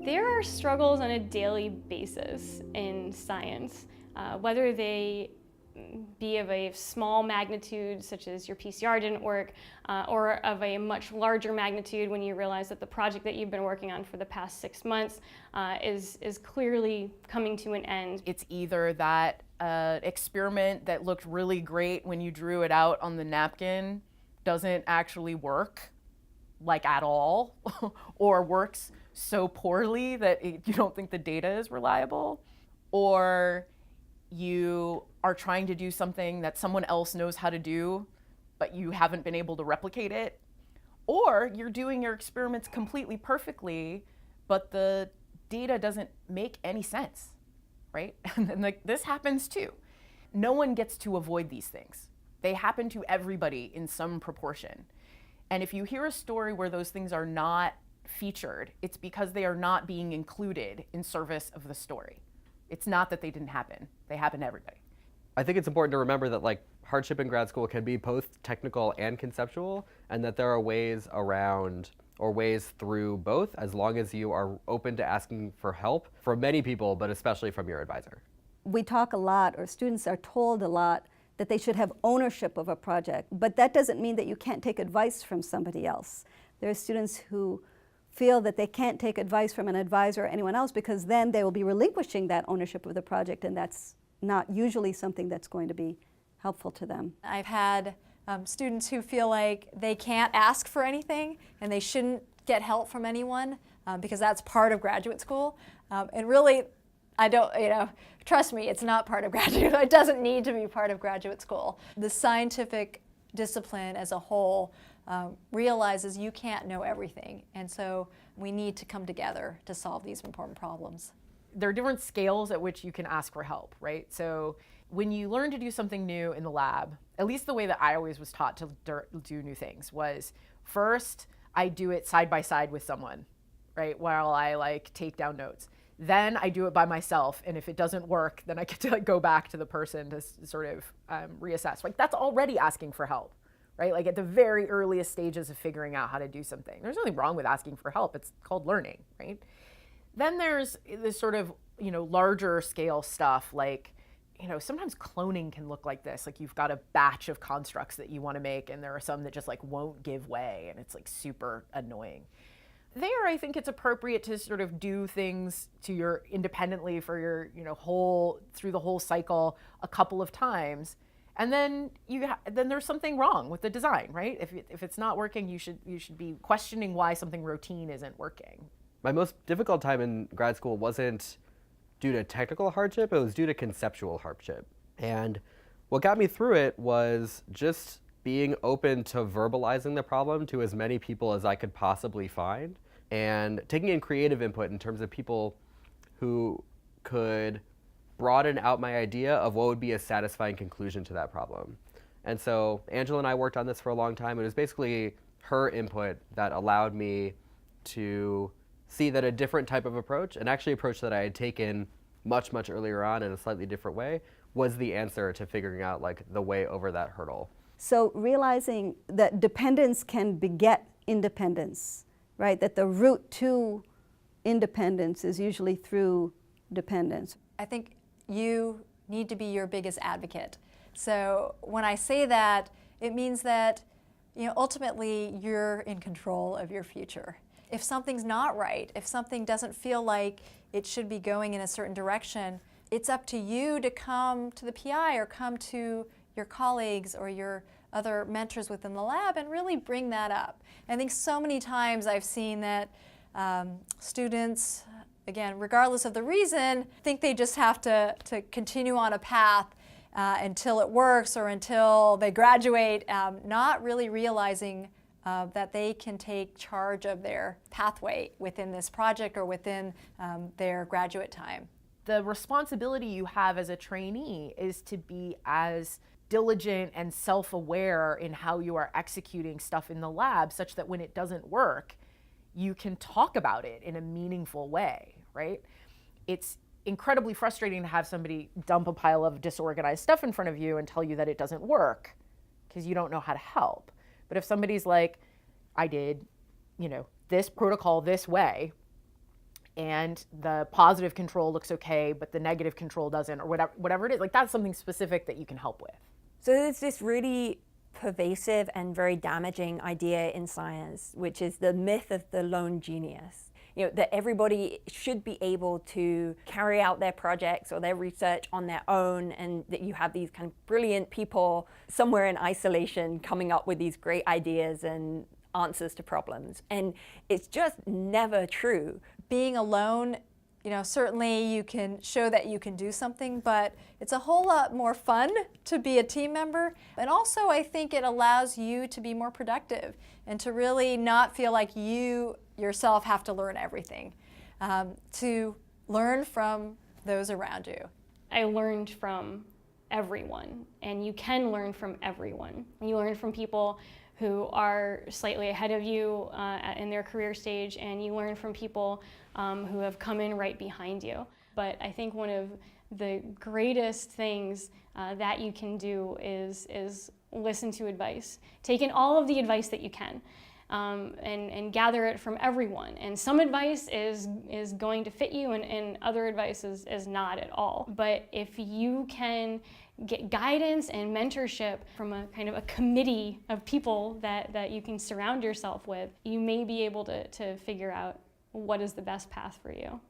There are struggles on a daily basis in science, whether they be of a small magnitude, such as your PCR didn't work, or of a much larger magnitude when you realize that the project that you've been working on for the past 6 months is clearly coming to an end. It's either that experiment that looked really great when you drew it out on the napkin doesn't actually work, like at all, or works so poorly that you don't think the data is reliable, or you are trying to do something that someone else knows how to do, but you haven't been able to replicate it, or you're doing your experiments completely perfectly, but the data doesn't make any sense, right? And like this happens too. No one gets to avoid these things. They happen to everybody in some proportion. And if you hear a story where those things are not featured, it's because they are not being included in service of the story. It's not that they didn't happen. They happen to everybody. I think it's important to remember that like hardship in grad school can be both technical and conceptual, and that there are ways around or ways through both as long as you are open to asking for help from many people, but especially from your advisor. We talk a lot, or students are told a lot, that they should have ownership of a project, but that doesn't mean that you can't take advice from somebody else. There are students who feel that they can't take advice from an advisor or anyone else because then they will be relinquishing that ownership of the project, and that's not usually something that's going to be helpful to them. I've had students who feel like they can't ask for anything and they shouldn't get help from anyone because that's part of graduate school. And really, I don't, trust me, it's not part of graduate. It doesn't need to be part of graduate school. The scientific discipline as a whole realizes you can't know everything, and so we need to come together to solve these important problems. There are different scales at which you can ask for help, right? So when you learn to do something new in the lab, at least the way that I always was taught to do new things was first I do it side by side with someone, right? While I like take down notes. Then I do it by myself, and if it doesn't work, then I get to like go back to the person to sort of reassess. Like that's already asking for help, right? Like at the very earliest stages of figuring out how to do something. There's nothing wrong with asking for help. It's called learning, right? Then there's this sort of, larger scale stuff like, sometimes cloning can look like this. Like you've got a batch of constructs that you want to make, and there are some that just like won't give way, and it's like super annoying. There, I think it's appropriate to sort of do things independently for your, through the whole cycle a couple of times. And then then there's something wrong with the design, right? If it's not working, you should be questioning why something routine isn't working. My most difficult time in grad school wasn't due to technical hardship, it was due to conceptual hardship. And what got me through it was just being open to verbalizing the problem to as many people as I could possibly find, and taking in creative input in terms of people who could broaden out my idea of what would be a satisfying conclusion to that problem. And so Angela and I worked on this for a long time. It was basically her input that allowed me to see that a different type of approach, and actually approach that I had taken much, much earlier on in a slightly different way, was the answer to figuring out like the way over that hurdle. So realizing that dependence can beget independence, right? That the route to independence is usually through dependence. I think you need to be your biggest advocate. So when I say that, it means that ultimately you're in control of your future. If something's not right, if something doesn't feel like it should be going in a certain direction, it's up to you to come to the PI or come to your colleagues or your other mentors within the lab and really bring that up. I think so many times I've seen that students, again, regardless of the reason, think they just have to continue on a path until it works or until they graduate, not really realizing that they can take charge of their pathway within this project or within their graduate time. The responsibility you have as a trainee is to be as diligent and self-aware in how you are executing stuff in the lab, such that when it doesn't work, you can talk about it in a meaningful way, right? It's incredibly frustrating to have somebody dump a pile of disorganized stuff in front of you and tell you that it doesn't work because you don't know how to help. But if somebody's like, I did, this protocol this way, and the positive control looks okay, but the negative control doesn't, or whatever it is. Like, that's something specific that you can help with. So there's this really pervasive and very damaging idea in science, which is the myth of the lone genius. You know, that everybody should be able to carry out their projects or their research on their own, and that you have these kind of brilliant people somewhere in isolation coming up with these great ideas and answers to problems. And it's just never true. Being alone, you know, certainly you can show that you can do something, but it's a whole lot more fun to be a team member. And also, I think it allows you to be more productive and to really not feel like you yourself have to learn everything, to learn from those around you. I learned from everyone, and you can learn from everyone. You learn from people who are slightly ahead of you in their career stage, and you learn from people who have come in right behind you. But I think one of the greatest things that you can do is listen to advice. Take in all of the advice that you can. And gather it from everyone. And some advice is going to fit you, and other advice is not at all. But if you can get guidance and mentorship from a kind of a committee of people that you can surround yourself with, you may be able to figure out what is the best path for you.